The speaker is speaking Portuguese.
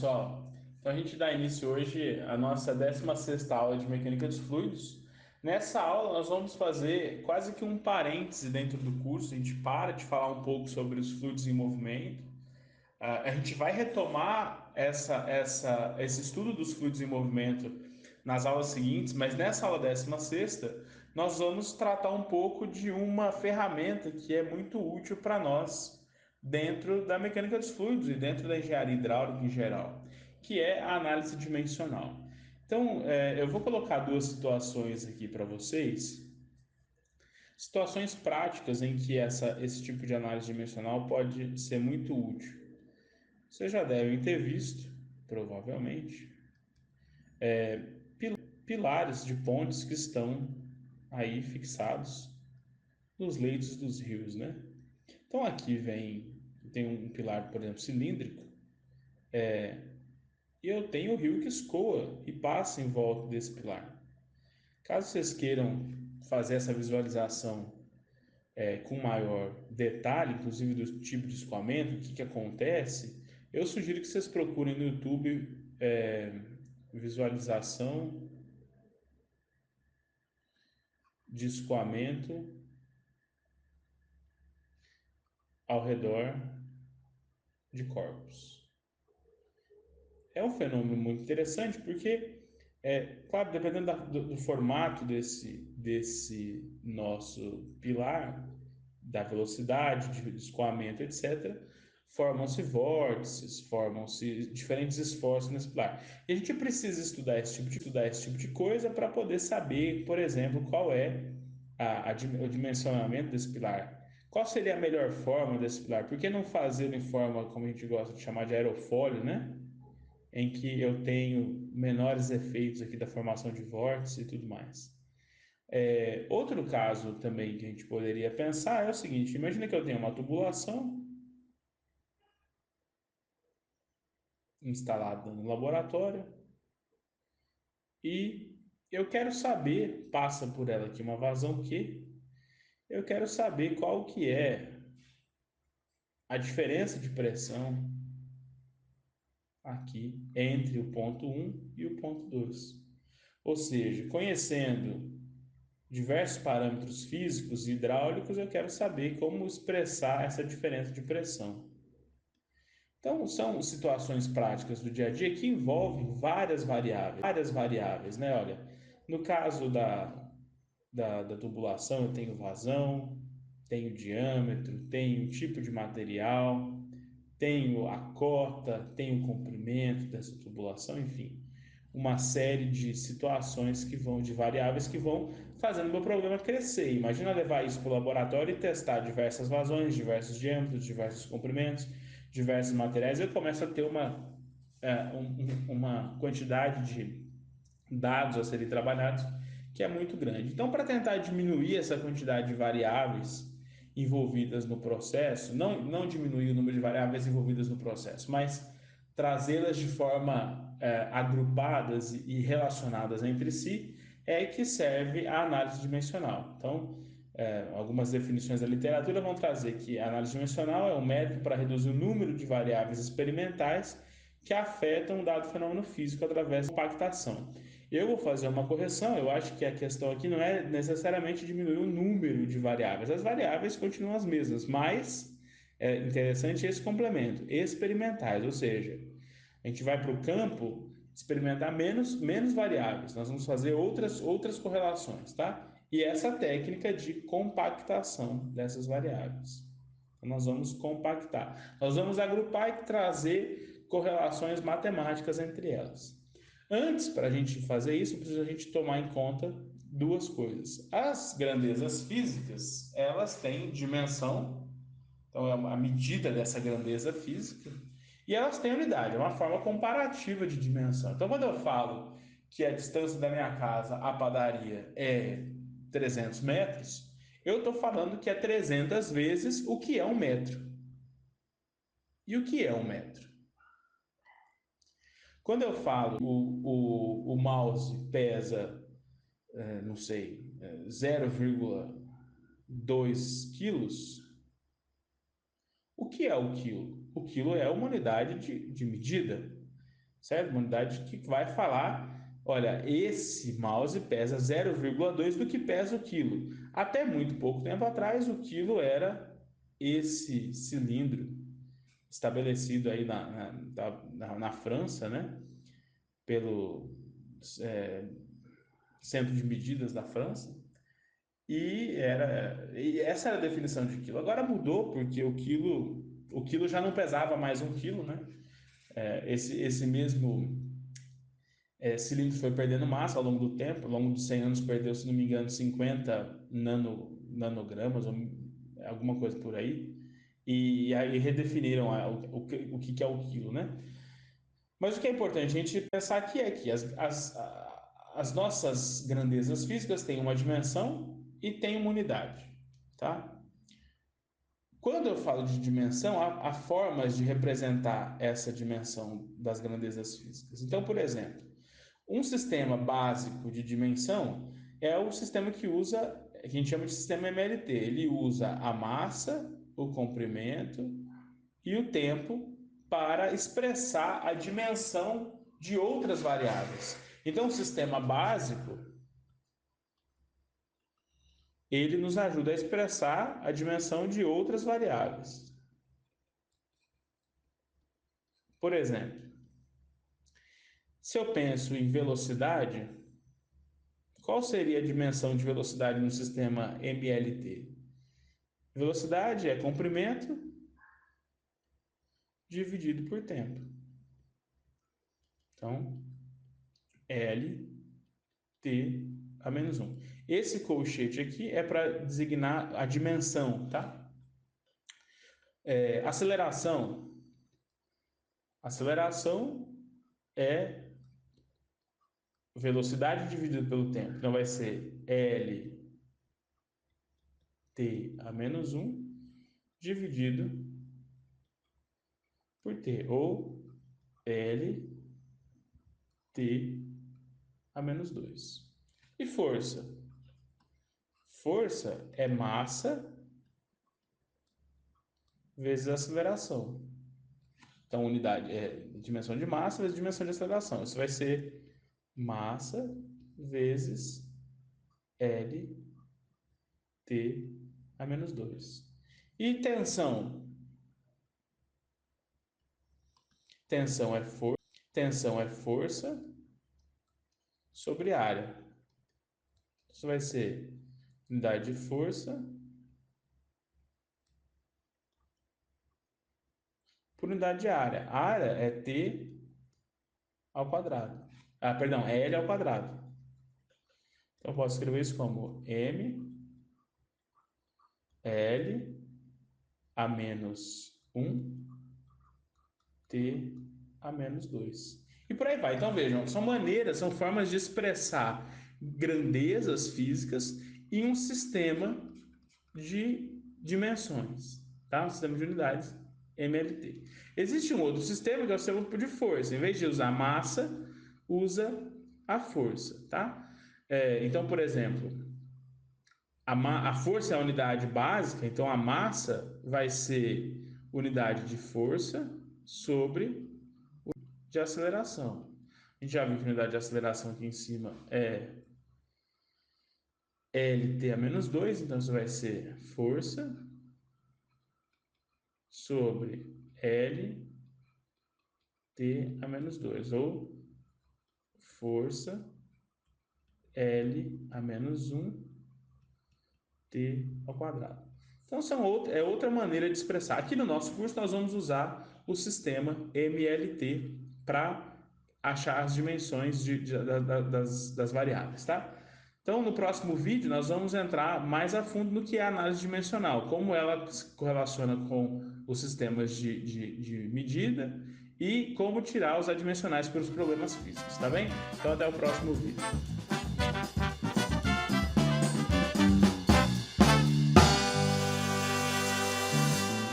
pessoal. Então a gente dá início hoje à nossa 16ª aula de Mecânica dos Fluidos. Nessa aula nós vamos fazer quase que um parêntese dentro do curso. A gente para de falar um pouco sobre os fluidos em movimento. A gente vai retomar esse estudo dos fluidos em movimento nas aulas seguintes, mas nessa aula 16ª nós vamos tratar um pouco de uma ferramenta que é muito útil para nós dentro da mecânica dos fluidos e dentro da engenharia hidráulica em geral, que é a análise dimensional. Então, eu vou colocar duas situações aqui para vocês, situações práticas em que esse tipo de análise dimensional pode ser muito útil. Vocês já devem ter visto, provavelmente, pilares de pontes que estão aí fixados nos leitos dos rios, né? Então aqui tem um pilar, por exemplo, cilíndrico, e eu tenho o rio que escoa e passa em volta desse pilar. Caso vocês queiram fazer essa visualização com maior detalhe, inclusive do tipo de escoamento, o que acontece, eu sugiro que vocês procurem no YouTube visualização de escoamento ao redor de corpos. É um fenômeno muito interessante porque, claro, dependendo do formato desse nosso pilar, da velocidade de escoamento, etc., formam-se vórtices, formam-se diferentes esforços nesse pilar. E a gente precisa estudar esse tipo de coisa para poder saber, por exemplo, qual é o dimensionamento desse pilar. Qual seria a melhor forma desse pilar? Por que não fazer em forma, como a gente gosta de chamar de aerofólio, né? Em que eu tenho menores efeitos aqui da formação de vórtice e tudo mais. Outro caso também que a gente poderia pensar é o seguinte: imagina que eu tenho uma tubulação instalada no laboratório e eu quero saber, passa por ela aqui uma vazão Q, eu quero saber qual que é a diferença de pressão aqui entre o ponto um e o ponto 2. Ou seja, conhecendo diversos parâmetros físicos e hidráulicos, eu quero saber como expressar essa diferença de pressão. Então, são situações práticas do dia a dia que envolvem várias variáveis, né? Olha, no caso da tubulação, eu tenho vazão, tenho diâmetro, tenho tipo de material, tenho a cota, tenho o comprimento dessa tubulação, enfim, uma série de situações de variáveis que vão fazendo o meu problema crescer. Imagina levar isso para o laboratório e testar diversas vazões, diversos diâmetros, diversos comprimentos, diversos materiais. Eu começo a ter uma quantidade de dados a serem trabalhados que é muito grande. Então, para tentar diminuir essa quantidade de variáveis envolvidas no processo, não diminuir o número de variáveis envolvidas no processo, mas trazê-las de forma agrupadas e relacionadas entre si, é que serve a análise dimensional. Então, algumas definições da literatura vão trazer que a análise dimensional é um método para reduzir o número de variáveis experimentais que afetam um dado fenômeno físico através da compactação. Eu vou fazer uma correção, eu acho que a questão aqui não é necessariamente diminuir o número de variáveis, as variáveis continuam as mesmas, mas é interessante esse complemento, experimentais, ou seja, a gente vai para o campo experimentar menos variáveis, nós vamos fazer outras correlações, tá? E essa técnica de compactação dessas variáveis. Então, nós vamos compactar, nós vamos agrupar e trazer correlações matemáticas entre elas. Antes, para a gente fazer isso, precisa a gente tomar em conta duas coisas. As grandezas físicas, elas têm dimensão, então é a medida dessa grandeza física, e elas têm unidade, é uma forma comparativa de dimensão. Então, quando eu falo que a distância da minha casa à padaria é 300 metros, eu estou falando que é 300 vezes o que é um metro. E o que é um metro? Quando eu falo o mouse pesa, não sei, 0,2 quilos, o que é o quilo? O quilo é uma unidade de medida. certo? Uma unidade que vai falar, olha, esse mouse pesa 0,2 do que pesa o quilo. Até muito pouco tempo atrás, o quilo era esse cilindro estabelecido aí na França, né? Pelo Centro de Medidas da França. E essa era a definição de quilo. Agora mudou porque o quilo já não pesava mais 1 quilo, né? Esse mesmo cilindro foi perdendo massa ao longo do tempo, ao longo de 100 anos perdeu, se não me engano, 50 nanogramas, ou alguma coisa por aí, e aí redefiniram o que é o quilo, né? Mas o que é importante a gente pensar aqui é que as nossas grandezas físicas têm uma dimensão e têm uma unidade, tá? Quando eu falo de dimensão, há formas de representar essa dimensão das grandezas físicas. Então, por exemplo, um sistema básico de dimensão é o sistema que a gente chama de sistema MLT. Ele usa a massa, o comprimento e o tempo para expressar a dimensão de outras variáveis. Então, o sistema básico, ele nos ajuda a expressar a dimensão de outras variáveis. Por exemplo, se eu penso em velocidade, qual seria a dimensão de velocidade no sistema MLT? Velocidade é comprimento dividido por tempo. Então, L T a menos 1. Esse colchete aqui é para designar a dimensão, tá? Aceleração. Aceleração é velocidade dividida pelo tempo. Então, vai ser L T a menos 1 dividido por T. Ou L T a menos 2. E força? Força é massa vezes aceleração. Então, unidade é dimensão de massa vezes dimensão de aceleração. Isso vai ser massa vezes L T a menos 2. E tensão? Tensão é força sobre área. Isso vai ser unidade de força por unidade de área. A área é T ao quadrado. Perdão, é L ao quadrado. Então, eu posso escrever isso como M L a menos 1 T a menos 2. E por aí vai. Então, vejam, são formas de expressar grandezas físicas em um sistema de dimensões, tá? Um sistema de unidades MLT. Existe um outro sistema que é o sistema de força. Em vez de usar massa, usa a força, tá? Então, por exemplo, a força é a unidade básica, então a massa vai ser unidade de força sobre de aceleração. A gente já viu que a unidade de aceleração aqui em cima é LT a menos 2, então isso vai ser força sobre LT a menos 2, ou força L a menos 1 T ao quadrado. Então, é outra maneira de expressar. Aqui no nosso curso, nós vamos usar o sistema MLT para achar as dimensões das variáveis, tá? Então, no próximo vídeo, nós vamos entrar mais a fundo no que é a análise dimensional, como ela se correlaciona com os sistemas de medida e como tirar os adimensionais para os problemas físicos, tá bem? Então, até o próximo vídeo.